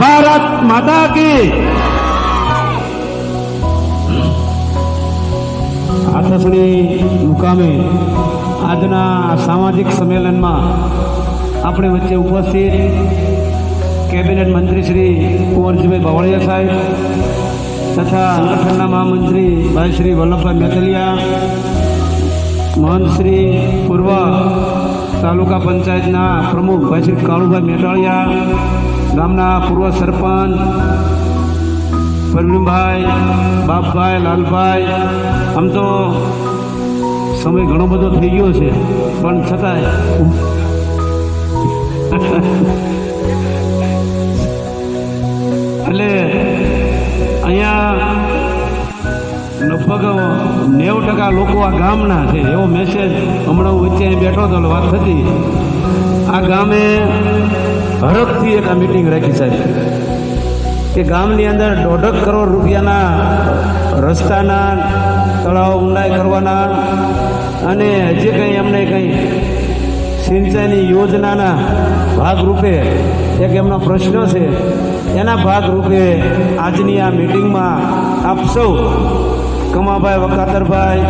ભારત માતા કી આથસણી મુકામે આજના સામાજિક સંમેલનમાં આપણે વચ્ચે ઉપસ્થિત કેબિનેટ મંત્રી શ્રી કુંવરજીભાઈ બાવળિયા સાહેબ તથા સંગઠનના મહામંત્રી ભાઈ શ્રી વલ્લભભાઈ મેતલિયા, મહંત શ્રી પૂર્વ તાલુકા પંચાયતના પ્રમુખ ભાઈ શ્રી કાળુભાઈ મેટાળિયા, ગામના પૂર્વ સરપંચ પરવીનભાઈ, બાપભાઈ, લાલભાઈ, આમ તો સમય ઘણો બધો થઈ ગયો છે પણ છતાંય એટલે અહીંયા લગભગ 90% લોકો આ ગામના છે એવો મેસેજ હમણાં હું વચ્ચે અહીં બેઠો હતો વાત થતી. આ ગામે હરખથી એક આ મિટિંગ રાખી સાહેબ કે ગામની અંદર 1.5 કરોડ રૂપિયાના રસ્તાના તળાવ ઊંડાઈ કરવાના અને હજી કંઈ એમને કંઈ સિંચાઈની યોજનાના ભાગરૂપે એક એમનો પ્રશ્ન છે એના ભાગરૂપે આજની આ મિટિંગમાં આપ સૌ કમાભાઈ વકાતરભાઈ,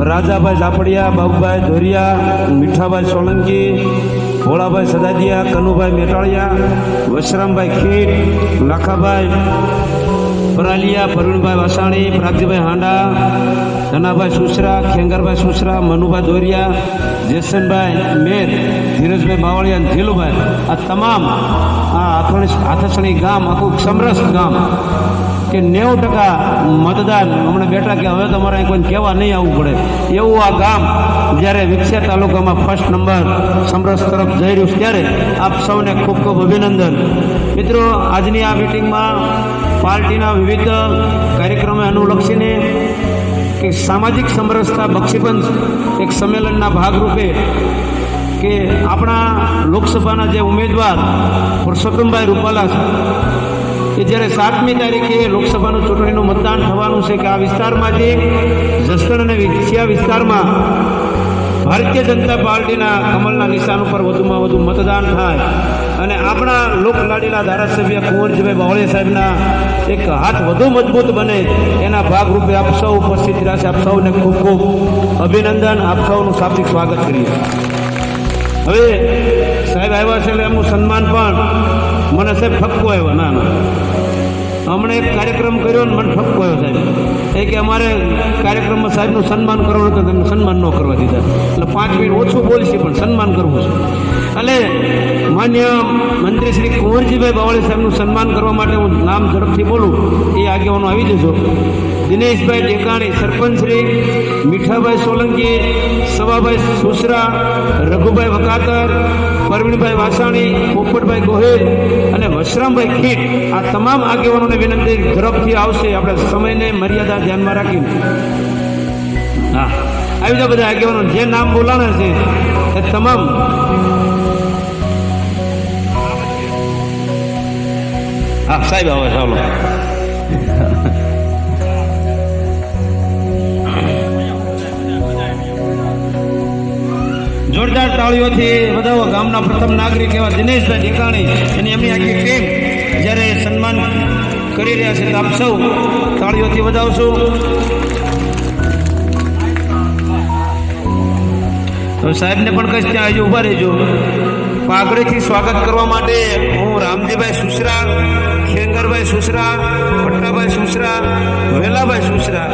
રાજાભાઈ ઝાપડિયા, બાબુભાઈ ધોરિયા, મીઠાભાઈ સોલંકી, ભોળાભાઈ સદાદિયા, કનુભાઈ મેટાળિયા, વશરામભાઈ ખીટ, લાખાભાઈ પરાલિયા, પરવીનભાઈ વાસાણી, પ્રાગજીભાઈ હાંડા, ધનાભાઈ સુસરા, ખેંગરભાઈ સુસરા, મનુભાઈ દોરિયા, જેસનભાઈ મેર, ધીરજભાઈ બાવળિયા અને ધીલુભાઈ, આ તમામ આ આથસણી ગામ આખું સમરસ ગામ કે 90% મતદાન હમણાં બેઠા કે હવે તમારે કોઈને કહેવા નહીં આવવું પડે એવું આ ગામ જ્યારે વિકસિત તાલુકામાં ફર્સ્ટ નંબર સમરસ તરફ જઈ રહ્યું છે ત્યારે આપ સૌને ખૂબ ખૂબ અભિનંદન. મિત્રો, આજની આ મિટિંગમાં પાર્ટીના વિવિધ કાર્યક્રમો અનુલક્ષીને કે સામાજિક સમરસતા બક્ષીપંચ એક સંમેલનના ભાગરૂપે કે આપણા લોકસભાના જે ઉમેદવાર પુરુષોત્તમભાઈ રૂપાલા છે કે જ્યારે 7મી તારીખે લોકસભાનું ચૂંટણીનું મતદાન થવાનું છે કે આ વિસ્તારમાંથી જસદણ અને વિછિયા વિસ્તારમાં ભારતીય જનતા પાર્ટીના કમલના નિશાન ઉપર વધુમાં વધુ મતદાન થાય અને આપણા લોકલાડીલા ધારાસભ્ય કુંવરજીભાઈ બાવળિયા સાહેબના એક હાથ વધુ મજબૂત બને એના ભાગરૂપે આપ સૌ ઉપસ્થિત રહ્યા છે. આપ સૌને ખૂબ ખૂબ અભિનંદન, આપ સૌનું શાબ્દિક સ્વાગત કરીએ. હવે સાહેબ આવ્યા છે એટલે એમનું સન્માન પણ મને સાહેબ ઠપકો આવ્યો. ના હમણાં એક કાર્યક્રમ કર્યો ને મને ઠપકો આવ્યો સાહેબ એ કે અમારે કાર્યક્રમમાં સાહેબનું સન્માન કરવાનું હતું, તમને સન્માન ન કરવા દીધા એટલે 5 મિનિટ ઓછું બોલશે પણ સન્માન કરવું છે. એટલે માન્ય મંત્રી શ્રી કુંવરજીભાઈ બાવળિયા સાહેબનું સન્માન કરવા માટે હું નામ ઝડપથી બોલું એ આગેવાનો આવી જશો. દિનેશભાઈ ટેકાણી, સરપંચ શ્રી મીઠાભાઈ સોલંકી, સવાભાઈ સુસરા, રઘુભાઈ વકાતર, પરવીનભાઈ વાસાણી, પોપટભાઈ ગોહિલ અને વશરામભાઈ ખીટ, આ તમામ આગેવાનોને વિનંતી ઝડપથી આવશે. આપણે સમયને મર્યાદા ધ્યાનમાં રાખીને હા આવી જાઓ બધા આગેવાનો જે નામ બોલાણે છે એ તમામ. હા સાહેબ આવે ચાલો. જોરદાર તાળીઓથી વધાવો. ગામના પ્રથમ નાગરિક એવા દિનેશભાઈ ઢેકાણી એની એમની આખી ટીમ જ્યારે સન્માન કરી રહ્યા છે તો આપ સૌ તાળીઓથી વધાવશો. તો સાહેબને પણ કહીશ ત્યાં હજુ ઊભા રહેજો. પાઘડીથી સ્વાગત કરવા માટે હું રામજીભાઈ સુસરા, ખેંગરભાઈ સુસરા, પટ્ટાભાઈ સુસરા, વેલાભાઈ સુસરા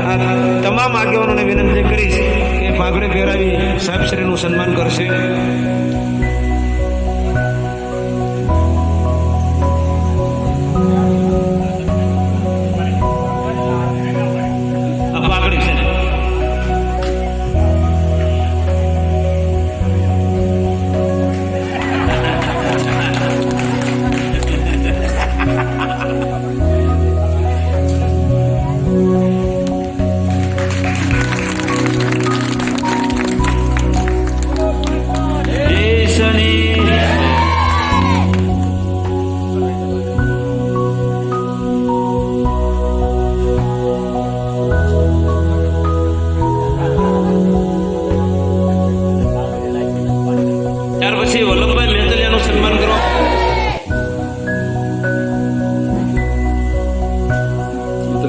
આ તમામ આગેવાનોને વિનંતી કરીશ કે પાઘડી પહેરાવી સાહેબશ્રીનું સન્માન કરશે.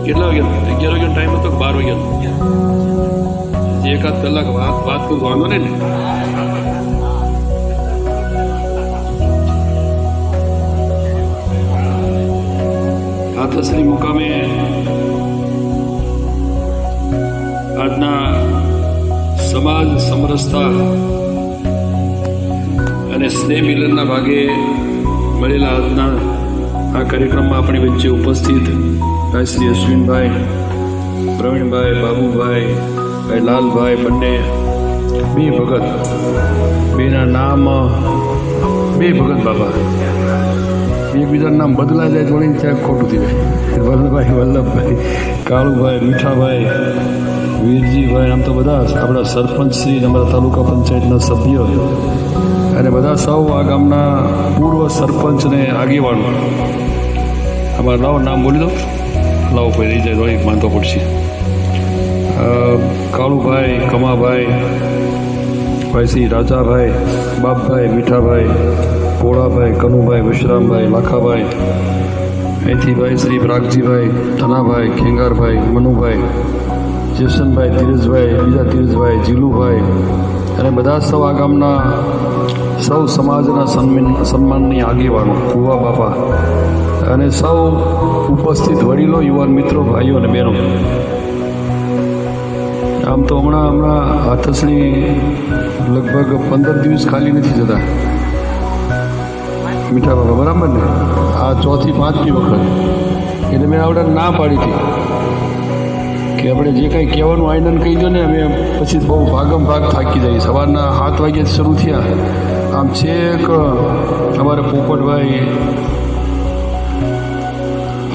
કેટલા વાગ્યા 11 વાગ્યાનો ટાઈમ હતો કે 12 વાગ્યાનો? એકાદ કલાક વાત કરું વાંધો નહીં ને? હાથસરી મુકામે આજના સમાજ સમરસતા અને સ્નેહ મિલનના ભાગે મળેલા આજના આ કાર્યક્રમમાં આપણી વચ્ચે ઉપસ્થિત ભાઈ શ્રી અશ્વિનભાઈ, પ્રવીણભાઈ, બાબુભાઈ, ભાઈ લાલભાઈ, બંને બે ભગત, બેના નામ બે ભગત બાબા, એકબીજાનું નામ બદલાઈ જાય થોડી ક્યાંક ખોટું થઈ જાય. વલ્લભભાઈ, વલ્લભભાઈ, કાળુભાઈ, મીઠાભાઈ, વીરજીભાઈ, આમ તો બધા આપણા સરપંચ શ્રી, અમારા તાલુકા પંચાયતના સભ્યો અને બધા સૌ આ ગામના પૂર્વ સરપંચ ને આગેવાનો. અમારા લાવો નામ બોલી દો, લાવો કોઈ રહી જાય તો માનતો પડશે. કાળુભાઈ, કમાભાઈ, ભાઈ શ્રી રાજાભાઈ, બાપભાઈ, મીઠાભાઈ, કોળાભાઈ, કનુભાઈ, વિશ્રામભાઈ, લાખાભાઈ, અહીંથી ભાઈ શ્રી પ્રાગજીભાઈ, ધનાભાઈ, ખેંગારભાઈ, મનુભાઈ, જેસનભાઈ, ધીરજભાઈ, બીજા ધીરજભાઈ, જીલુભાઈ અને બધા સૌ આ ગામના સૌ સમાજના સન્માનની આગેવાનો, કુવા બાપા અને સૌ ઉપસ્થિત વડીલો, યુવાન મિત્રો, ભાઈઓ અને બહેનો. આમ તો હમણાં હાથસણી લગભગ 15 દિવસ ખાલી નથી જતા મીઠા બાબા, બરાબર ને? આ 4થી 5મી વખત એટલે મેં આવડે ના પાડી હતી કે આપણે જે કંઈ કહેવાનું આનંદ કહી દો ને, અમે પછી બહુ ભાગમ ભાગ થાકી જઈએ. સવારના 7 વાગ્યાથી શરૂ થયા. આમ છેક અમારે પોપટભાઈ,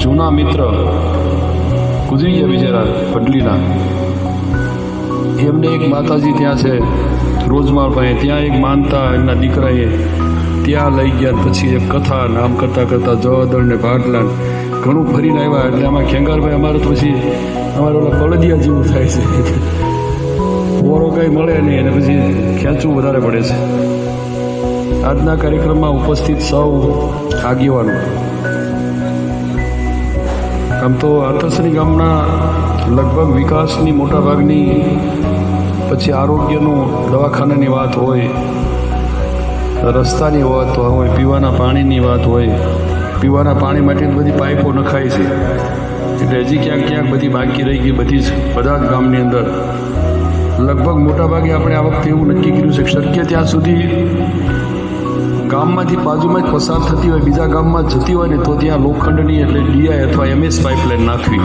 જૂના મિત્ર ગુજરી ગયા બિચારા ભડલીના, એમને એક માતાજી ત્યાં છે રોજમાળભાઈ, ત્યાં એક માનતા એમના દીકરાએ ત્યાં લઈ ગયા. પછી એક કથા નામ કરતાં કરતાં જવાદળ ને ભાગલા ઘણું ફરીને આવ્યા. એટલે આમાં ખેંગારભાઈ અમારે તો પછી અમારે ઓલા બળદિયા જેવું થાય છે, પોરો કંઈ મળે નહીં અને પછી ખેંચવું વધારે પડે છે. આજના કાર્યક્રમમાં ઉપસ્થિત સૌ આગેવાનો, આમ તો હાથસણી ગામના લગભગ વિકાસની મોટાભાગની, પછી આરોગ્યનું દવાખાનાની વાત હોય, રસ્તાની વાત હોય, પીવાના પાણીની વાત હોય. પીવાના પાણી માટે બધી પાઇપો નખાય છે, એટલે હજી ક્યાંક ક્યાંક બધી બાકી રહી ગઈ. બધા જ ગામની અંદર લગભગ મોટાભાગે આપણે આ વખતે એવું નક્કી કર્યું છે કે શક્ય ત્યાં સુધી ગામમાંથી બાજુમાં જ પસાર થતી હોય, બીજા ગામમાં જતી હોય ને તો ત્યાં લોખંડની એટલે ડીઆઈ અથવા MS પાઇપલાઇન નાખવી,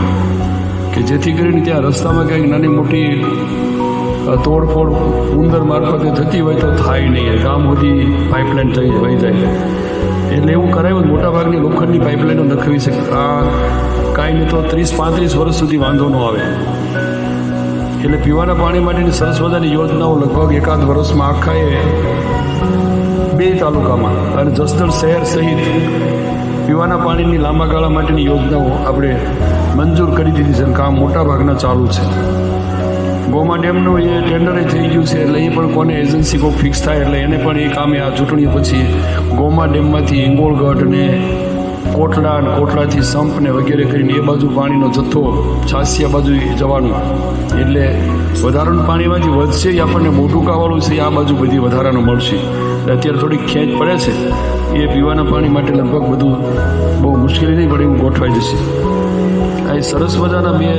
કે જેથી કરીને ત્યાં રસ્તામાં ક્યાંક નાની મોટી તોડફોડ ઉંદર મારફતે થતી હોય તો થાય નહીં, ગામ સુધી પાઇપલાઇન વહી જાય. એટલે એવું કરાયું, મોટાભાગની લોખંડની પાઇપલાઇનો નખવી છે. આ કાંઈ નહીં તો 30-35 વર્ષ સુધી વાંધો ન આવે. એટલે પીવાના પાણી માટેની સરસ મજાની યોજનાઓ લગભગ એકાદ વર્ષમાં આખાએ 2 તાલુકામાં અને જસદણ શહેર સહિત પીવાના પાણીની લાંબા ગાળા માટેની યોજનાઓ આપણે મંજૂર કરી દીધી છે. કામ મોટાભાગના ચાલુ છે. ગોમા ડેમનું એ ટેન્ડરે થઈ ગયું છે, એટલે એ પણ કોને એજન્સી કોઈ ફિક્સ થાય એટલે એને પણ એ કામે આ ચૂંટણી પછી ગોમા ડેમમાંથી હિંગોળગઢ ને કોટડા અને કોટડાથી સંપ ને વગેરે કરીને એ બાજુ પાણીનો જથ્થો છાસિયા બાજુ જવાનું, એટલે વધારાનું પાણીમાંથી વધશે એ આપણને મોટુકાવાળું છે આ બાજુ બધી વધારાનું મળશે. એટલે અત્યારે થોડીક ખેંચ પડે છે, એ પીવાના પાણી માટે લગભગ બધું બહુ મુશ્કેલી નહીં પડે એવું ગોઠવાઈ જશે. આ સરસ મજાના 2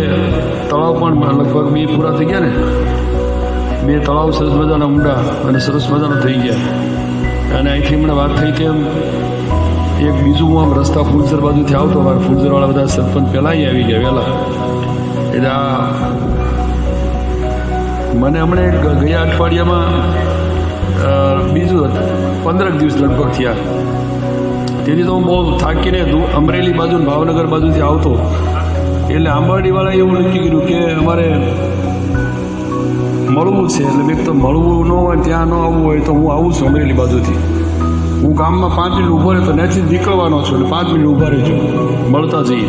તળાવ પણ લગભગ 2 પૂરા થઈ ગયા ને, 2 તળાવ સરસ મજાના ઊંડા અને સરસ મજાના થઈ ગયા. અને અહીંથી હમણાં વાત થઈ તેમ એક બીજું હું આમ રસ્તા ફૂલસર બાજુથી આવતો, મારા ફૂલસરવાળા બધા સરપંચ પહેલાં આવી ગયા વહેલા. એટલે આ મને હમણાં ગયા અઠવાડિયામાં બીજું 15 દિવસ લગભગ થયા. તેથી તો હું બહુ થાકીને અમરેલી બાજુ ભાવનગર બાજુથી આવતો, એટલે આંબાડીવાળાએ એવું નક્કી કર્યું કે અમારે મળવું છે. એટલે મેં તો મળવું ન હોય, ત્યાં ન આવવું હોય તો હું આવું છું અમરેલી બાજુથી. હું ગામમાં 5 મિનિટ ઊભો રહેતો, ત્યાંથી નીકળવાનો છું, એટલે 5 મિનિટ ઊભા રહેજો, મળતા જઈએ.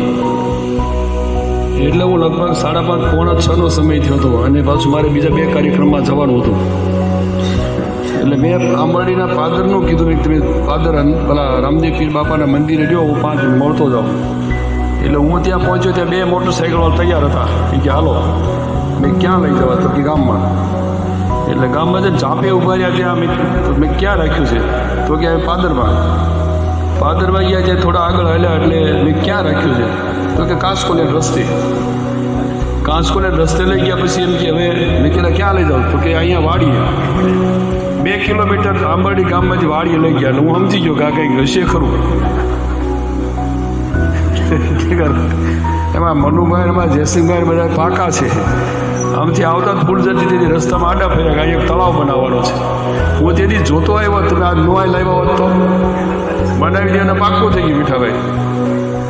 એટલે હું લગભગ 5:30 પોણા 6નો સમય થયો હતો અને પાછું મારે બીજા 2 કાર્યક્રમમાં જવાનું હતું. એટલે મેં આંબાડીના ફાધરનું કીધું કે તમે ફાધર પેલા રામદેવ પીર બાપાના મંદિરે રહ્યો, હું 5 મિનિટ મળતો જાઉં. એટલે હું ત્યાં પહોંચ્યો ત્યાં 2 મોટરસાઇકલો તૈયાર હતા કે હાલો. મેં ક્યાં લઈ જવા? તો કે ગામમાં. એટલે ગામમાં જઈને ઝાપે ઉભા રહ્યા ત્યાં મેં ક્યાં રાખ્યું છે? તો કે પાદરમાં ગયા છે. થોડા આગળ હાલ્યા એટલે મેં ક્યાં રાખ્યું છે? તો કે કાંસકોલેર રસ્તે લઈ ગયા. પછી એમ કે હવે મેં કીધા ક્યાં લઈ જાઉં? તો કે અહીંયા વાડીએ 2 કિલોમીટર આંબરડી ગામમાંથી વાડીએ લઈ ગયા. એટલે હું સમજી ગયો કે આ કંઈક હશે ખરું. એમાં મનુભાઈ એમાં જયસિંહભાઈ બધા પાકા છે. આમથી આવતા ફૂલઝરથી તેથી રસ્તામાં આડા ફર્યા કે અહીંયા એક તળાવ બનાવવાનો છે. હું તેથી જોતો આવ્યો તમે આ નોય લાવ્યા હોત તો બનાવી દેવાના પાકું થઈ ગયું. મીઠાભાઈ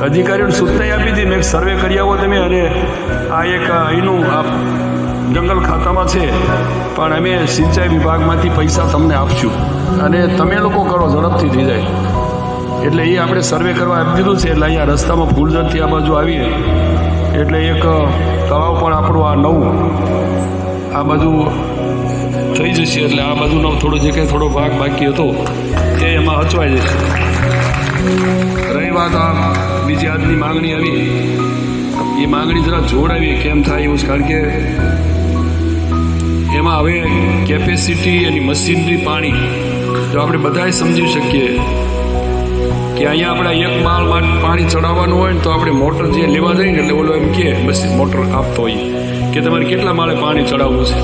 અધિકારીઓને સૂચના આપી હતી મેં એક સર્વે કરી આવો તમે, અને આ એક અહીંનું આ જંગલ ખાતામાં છે પણ અમે સિંચાઈ વિભાગમાંથી પૈસા તમને આપશું અને તમે લોકો કરો, ઝડપથી થઈ જાય. એટલે એ આપણે સર્વે કરવા આપી દીધું છે. એટલે અહીંયા રસ્તામાં ફૂલઝરથી આ બાજુ આવીએ એટલે એક તળાવ પણ આપણું આ નવું આ બધું થઈ જશે. એટલે આ બાજુનો થોડો જે કંઈ થોડો ભાગ બાકી હતો તે એમાં હચવાઈ જશે. રહી વાત આ બીજી આજની માંગણી આવી, એ માંગણી જરા જોડાવી કેમ થાય એવું છે. કારણ કે એમાં હવે કેપેસિટી એની મશીનરી પાણી જો આપણે બધાએ સમજી શકીએ કે અહીંયા આપણે 1 માળ પાણી ચડાવવાનું હોય ને તો આપણે મોટર જે લેવા જઈએ ને એટલે ઓલો એમ કે બસ મોટર આપતો હોય કે તમારે કેટલા માળે પાણી ચડાવવું છે?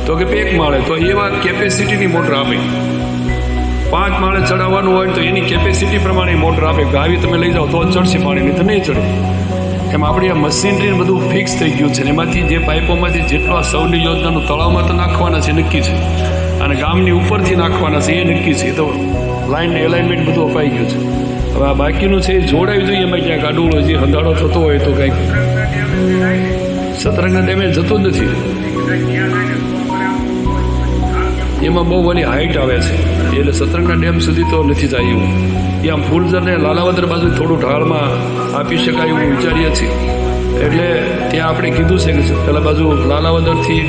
તો કે 1 માળે. તો એવા કેપેસિટીની મોટર આપે. 5 માળે ચડાવવાનું હોય તો એની કેપેસિટી પ્રમાણે મોટર આપે કે આવી તમે લઈ જાઓ તો ચડશે પાણી, નહીં તો નહીં ચડે. એમ આપણી આ મશીનરી બધું ફિક્સ થઈ ગયું છે. એમાંથી જે પાઇપોમાંથી જેટલો આ સૌની યોજનાનું તળાવમાં તો નાખવાના છે નક્કી છે, અને ગામની ઉપરથી નાખવાના છે એ નક્કી છે. તો લાઈન એલાઇનમેન્ટ બધું અપાઈ ગયું છે. હવે આ બાકીનું છે એ જોડાવી જોઈએ. એમાં ક્યાંક આડું જે હંધાડો થતો હોય તો કંઈક સતરંગના ડેમે જતો જ નથી. એમાં બહુ બધી હાઈટ આવે છે એટલે સતરંગના ડેમ સુધી તો નથી જાય એવું. એ આમ ફૂલઝરને લાલાવદર બાજુ થોડું ઢાળમાં આપી શકાય એવું વિચારીએ છીએ. એટલે ત્યાં આપણે કીધું છે કે પેલા બાજુ લાલાવદરથી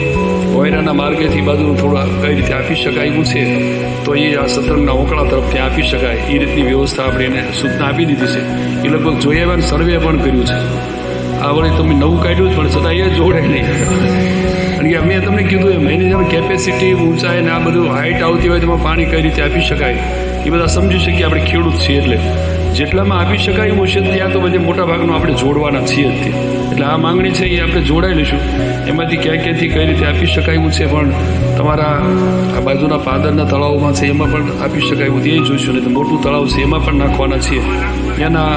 વોયરાના માર્ગેથી બાજુ થોડા કઈ રીતે આપી શકાય એવું છે તો એ આ સતરંગના ઓકળા તરફ ત્યાં આપી શકાય એ રીતની વ્યવસ્થા આપણે એને સૂચના આપી દીધી છે. એ લગભગ જોઈએ એવા સર્વે પણ કર્યું છે. આ વળી તમે નવું કાઢ્યું પણ છતાં એ જોડે નહીં. કારણ કે મેં તમને કીધું એમ એની જેમ કેપેસિટી ઊંચાઈ ને આ બધું હાઈટ આવતી હોય તેમાં પાણી કઈ રીતે આપી શકાય એ બધા સમજી શકીએ. આપણે ખેડૂત છીએ એટલે જેટલામાં આપી શકાય એવું છે ત્યાં તો બધે મોટા ભાગનું આપણે જોડવાના છીએ જ. એટલે આ માંગણી છે એ આપણે જોડાઈ લઈશું. એમાંથી ક્યાંથી કઈ રીતે આપી શકાય એવું છે પણ તમારા આ બાજુના પાદરના તળાવમાં છે એમાં પણ આપી શકાય એવું એ જોઈશું. નહીં તો મોટું તળાવ છે એમાં પણ નાખવાના છીએ એના.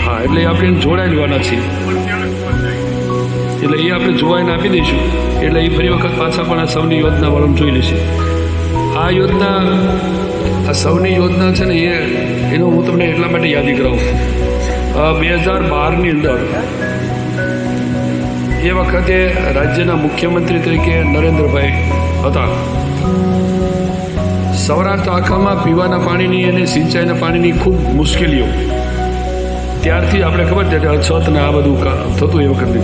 હા, એટલે આપણે જોડાઈ લેવાના છીએ. એટલે એ આપણે જોવાઈને આપી દઈશું. એટલે એ ફરી વખત પાછા પણ આ સૌની યોજના વાળું જોઈ લેશે. આ યોજના આ સૌની યોજના છે ને એનો હું તમને એટલા માટે યાદી કરાવું. 2012ની અંદર એ વખતે રાજ્યના મુખ્યમંત્રી તરીકે નરેન્દ્રભાઈ હતા. સૌરાષ્ટ્ર આખામાં પીવાના પાણીની અને સિંચાઈના પાણીની ખૂબ મુશ્કેલીઓ ત્યારથી આપણે ખબર છે કે અછત ને આ બધું થતું એ વખતે.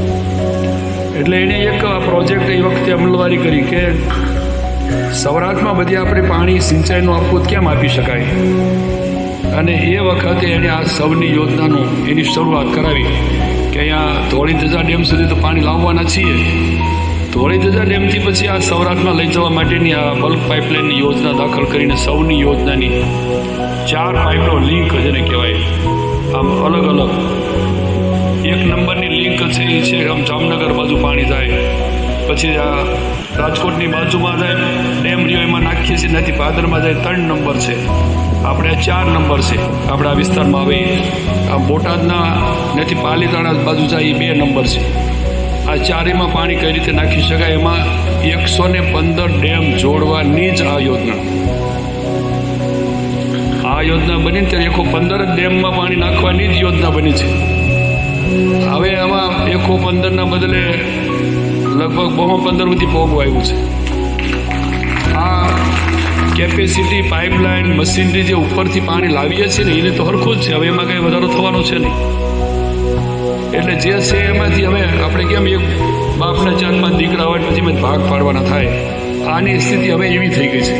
એટલે એણે એક પ્રોજેક્ટ એ વખતે અમલવારી કરી કે સૌરાષ્ટ્રમાં બધી આપણે પાણી સિંચાઈનું આપવું કેમ આપી શકાય. અને એ વખતે એણે આ સૌની યોજનાનું એની શરૂઆત કરાવી કે અહીંયા ધોળીધજા ડેમ સુધી તો પાણી લાવવાના છીએ. ધોળીધજા ડેમથી પછી આ સૌરાષ્ટ્રમાં લઈ જવા માટેની આ બલ્ક પાઇપલાઇનની યોજના દાખલ કરીને સૌની યોજનાની 4 પાઇપનો લિંક જેને કહેવાય આમ અલગ અલગ. 1 નંબરની લિંક છે એ છે આમ જામનગર બાજુ પાણી જાય, પછી આ રાજકોટની બાજુમાં જાય ડેમ રહ્યો એમાં નાખીએ છીએ, નથી પાદરમાં જાય 3 નંબર છે, આપણે 4 નંબર છે આપણા વિસ્તારમાં આવે. આમ બોટાદના નથી પાલીતાણા બાજુ જાય એ 2 નંબર છે. આ 4એમાં પાણી કઈ રીતે નાખી શકાય એમાં 115 ડેમ જોડવાની જ આ યોજના બની ત્યારે 115 ડેમમાં પાણી નાખવાની જ યોજના બની છે. હવે આમાં 115ના બદલે લગભગ 15 સુધી પહોંચવા આવ્યું છે. આ કેપેસિટી પાઇપલાઇન મશીનરી જે ઉપરથી પાણી લાવીએ છીએ ને એને તો હરખું જ છે. હવે એમાં કંઈ વધારો થવાનો છે નહીં. એટલે જે છે એમાંથી હવે આપણે કેમ એક બાપના 4-5 દીકરા હોય પછી ભાગ પાડવાના થાય, આની સ્થિતિ હવે એવી થઈ ગઈ છે.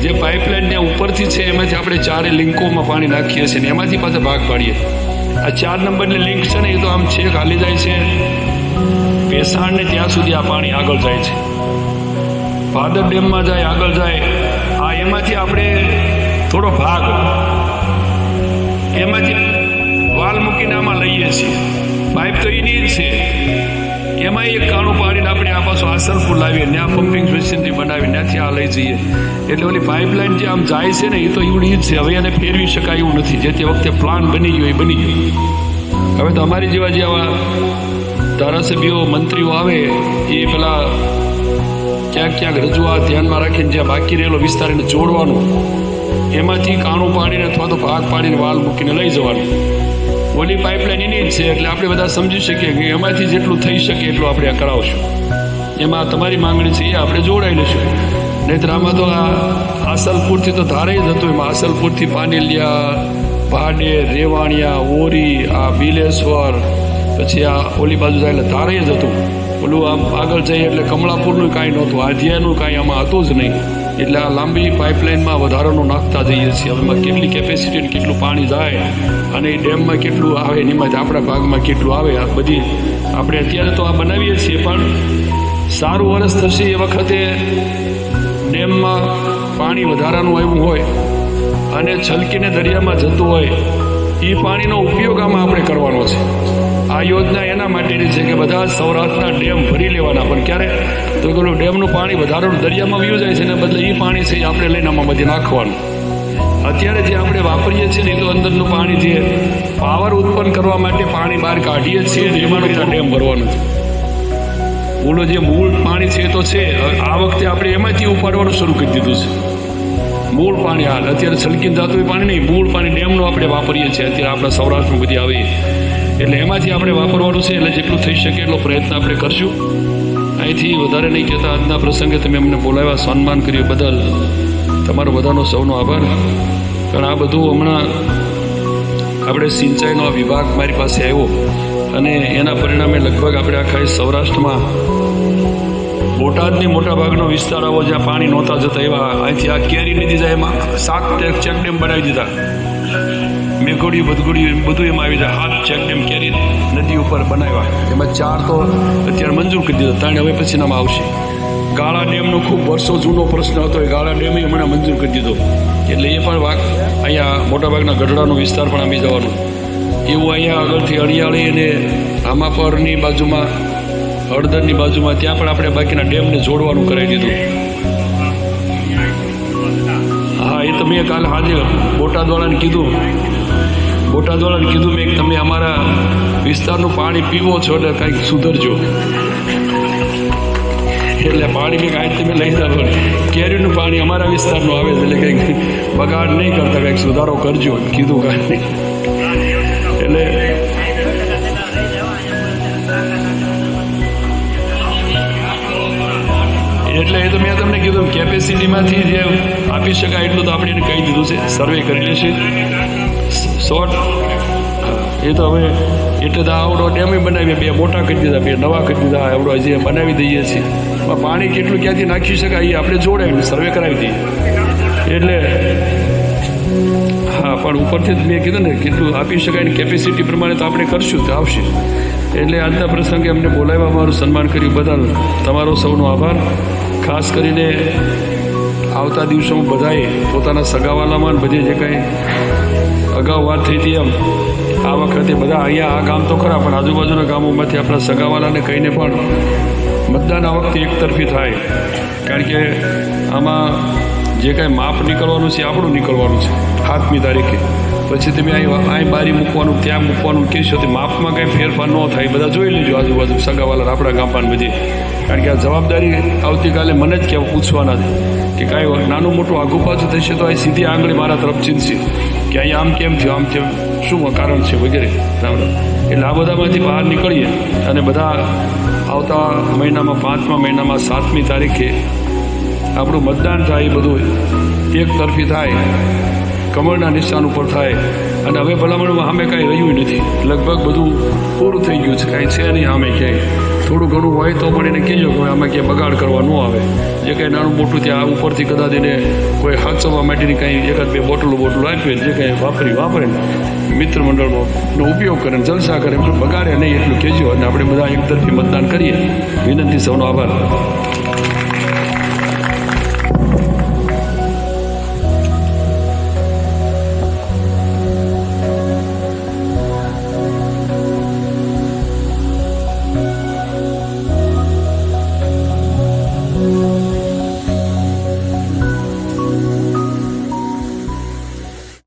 જે પાઇપલાઇન ત્યાં ઉપરથી છે એમાંથી આપણે 4 લિંકોમાં પાણી નાખીએ છીએ ને એમાંથી પાછા ભાગ પાડીએ. આ 4 નંબરની લિંક છે ને એ તો આમ છેક હાલી જાય છે ભેસાણને, ત્યાં સુધી આ પાણી આગળ જાય છે. ભાદર ડેમમાં જાય, આગળ જાય. આ એમાંથી આપણે થોડો ભાગ એમાંથી વાલ મૂકીને આમાં લઈએ છીએ. પાઇપ તો એની જ છે, એમાં એક કાણું પાડીને આપણે આ પાછું આસલપુર લાવીએ, ત્યાં પમ્પિંગ મશીનથી બનાવી ત્યાંથી આ લઈ જઈએ. એટલે ઓલી પાઇપલાઇન જે આમ જાય છે ને એ તો એવડી જ છે. હવે એને ફેરવી શકાય એવું નથી. જે તે વખતે પ્લાન બની ગયો એ બની ગયો. હવે તો અમારી જેવા જે આવા ધારાસભ્યો, મંત્રીઓ આવે એ પેલા ક્યાંક રજૂઆત ધ્યાનમાં રાખીને જ્યાં બાકી રહેલો વિસ્તાર એને જોડવાનું, એમાંથી કાણું પાડીને અથવા તો ભાગ પાડીને વાલ મૂકીને લઈ જવાનું. ઓલી પાઇપલાઇન એની જ છે. એટલે આપણે બધા સમજી શકીએ કે એમાંથી જેટલું થઈ શકે એટલું આપણે આ કરાવશું. એમાં તમારી માંગણી છે એ આપણે જોડાઈ લઈશું. નહીંતર આમાં તો આ આસલપુરથી તો ધારે જ હતું. એમાં આસલપુરથી પાનેલિયા, ભાડેર, રેવાણિયા, ઓરી, આ બિલેશ્વર, પછી આ ઓલી બાજુ જાય એટલે ધારે જ હતું. ઓલું આમ આગળ જઈએ એટલે કમળાપુરનું કાંઈ નહોતું, આધ્યાયનું કાંઈ આમાં હતું જ નહીં. એટલે આ લાંબી પાઇપલાઇનમાં વધારાનું નાખતા જઈએ છીએ. હવે એમાં કેટલી કેપેસિટી, કેટલું પાણી જાય અને એ ડેમમાં કેટલું આવે, એમાંથી આપણા ભાગમાં કેટલું આવે, આ બધી આપણે અત્યારે તો આ બનાવીએ છીએ. પણ સારું વરસ થશે એ વખતે ડેમમાં પાણી વધારાનું આવ્યું હોય અને છલકીને દરિયામાં જતું હોય, એ પાણીનો ઉપયોગ આમાં આપણે કરવાનો છે. આ યોજના એના માટેની છે કે બધા સૌરાષ્ટ્રના ડેમ ભરી લેવાના. પણ ક્યારે તો પેલું ડેમનું પાણી વધારાનું દરિયામાં વયું જાય છે ને બદલે એ પાણી છે એ આપણે લઈને આમાં બધી નાખવાનું. અત્યારે જે આપણે વાપરીએ છીએ ને એ તો અંદરનું પાણી જે પાવર ઉત્પન્ન કરવા માટે પાણી બહાર કાઢીએ છીએ ને એમાંનો ડેમ ભરવાનું છે. ઓલો જે મૂળ પાણી છે એ તો છે, આ વખતે આપણે એમાંથી ઉપાડવાનું શરૂ કરી દીધું છે. મૂળ પાણી હાલ અત્યારે છલકીને જતું પાણી નહીં, મૂળ પાણી ડેમનું આપણે વાપરીએ છીએ અત્યારે આપણા સૌરાષ્ટ્રમાં બધી આવી. એટલે એમાંથી આપણે વાપરવાનું છે. એટલે જેટલું થઈ શકે એટલો પ્રયત્ન આપણે કરશું. અહીંથી વધારે નહીં કહેતા, આજના પ્રસંગે તમે અમને બોલાવ્યા, સન્માન કર્યું બદલ તમારો બધાનો સૌનો આભાર. કારણ આ બધું હમણાં આપણે સિંચાઈનો આ વિભાગ મારી પાસે આવ્યો અને એના પરિણામે લગભગ આપણે આખા સૌરાષ્ટ્રમાં બોટાદની મોટાભાગનો વિસ્તાર આવો જ્યાં પાણી નહોતા જતા એવા અહીંથી આ કેરી નદી જાય એમાં 7 ચેકડેમ બનાવી દીધા. મેઘોડી, બદગુડી બધું એમાં આવી જાય. 7 ચેકડેમ કેરી નદી ઉપર બનાવ્યા. એમાં 4 તો અત્યારે મંજૂર કરી દીધા, 3 હવે પછીનામાં આવશે. ગાળા ડેમનો ખૂબ વર્ષો જૂનો પ્રશ્ન હતો, એ ગાળા ડેમ હમણાં મંજૂર કરી દીધો. એટલે એ પણ અહીંયા મોટાભાગના ગઢડાનો વિસ્તાર પણ આવી જવાનું. એવું અહીંયા આગળથી અડિયાળી અને આમાપરની બાજુમાં, હળદરની બાજુમાં ત્યાં પણ આપણે બાકીના ડેમને જોડવાનું કરાવી દીધું. હા, એ તો મેં કાલે હાજર બોટાદવાળાને કીધું મેં તમે અમારા વિસ્તારનું પાણી પીવો છો એટલે કંઈક સુધરજો. એટલે પાણી મેં કાંઈ તમે લઈ જાઓ, કેરીનું પાણી અમારા વિસ્તારનું આવે છે એટલે કંઈક બગાડ નહીં કરતા, કંઈક સુધારો કરજો કીધું કાંઈ. એટલે એ તો મેં તમને કીધું કેપેસિટીમાંથી જે આપી શકાય એટલું તો આપણે એને કહી દીધું છે. સર્વે કરી લેશે શોર્ટ. એ તો હવે એટલે તો આવડો ડેમ બનાવીએ, 2 મોટા કરી દીધા, 2 નવા કરી દીધા, આવડો હજી બનાવી દઈએ છીએ. પાણી કેટલું ક્યાંથી નાખી શકાય એ આપણે જોડાય સર્વે કરાવી દઈએ. એટલે હા, પણ ઉપરથી જ મેં કીધું ને કેટલું આપી શકાય ને કેપેસિટી પ્રમાણે તો આપણે કરશું તો આવશે. એટલે આજના પ્રસંગે અમને બોલાવ્યા, મારું સન્માન કર્યું બદલ તમારો સૌનો આભાર. ખાસ કરીને આવતા દિવસોમાં બધાએ પોતાના સગાવાલામાં બધે જે કાંઈ અગાઉ વાત થઈ હતી એમ આ વખતે બધા અહીંયા આ ગામ તો ખરા પણ આજુબાજુના ગામોમાંથી આપણા સગાવાલાને કહીને પણ મતદાન આ વખતે એકતરફી થાય. કારણ કે આમાં જે કાંઈ માપ નીકળવાનું છે આપણું નીકળવાનું છે 7મી તારીખે. પછી તમે અહીં બારી મૂકવાનું, ત્યાં મૂકવાનું કહેશો તો માપમાં કાંઈ ફેરફાર ન થાય. બધા જોઈ લેજો આજુબાજુ સગાવાલા આપણા ગામમાં બધી. કારણ કે આ જવાબદારી આવતીકાલે મને જ પૂછવાના છે કે કાંઈ નાનું મોટું આઘું પાછું થશે તો અહીં સીધી આંગળી મારા તરફ ચીંધશે કે અહીંયા આમ કેમ થયું, આમ કેમ, શું કારણ છે વગેરે. એટલે આ બધામાંથી બહાર નીકળીએ અને બધા આવતા મહિનામાં 5મા મહિનામાં 7મી તારીખે આપણું મતદાન થાય, એ બધું એકતરફી થાય, કમળના નિશાન ઉપર થાય. અને હવે ભલામણમાં સામે કાંઈ રહ્યું નથી, લગભગ બધું પૂરું થઈ ગયું છે, કાંઈ છે નહીં સામે ક્યાંય. થોડું ઘણું હોય તો પણ એને કહેજો કે આમાં ક્યાંય બગાડ કરવા ન આવે જે કંઈ નાનું મોટું ત્યાં ઉપરથી કદાચ એને કોઈ હાચવવા માટેની કંઈ એકાદ બે બોટલો આપીએ જે કંઈ વાપરે ને મિત્ર મંડળનો ઉપયોગ કરે ને જલસા કરે બગાડે નહીં એટલું કહેજો અને આપણે બધા એક તરફી મતદાન કરીએ વિનંતી સૌનો આભાર.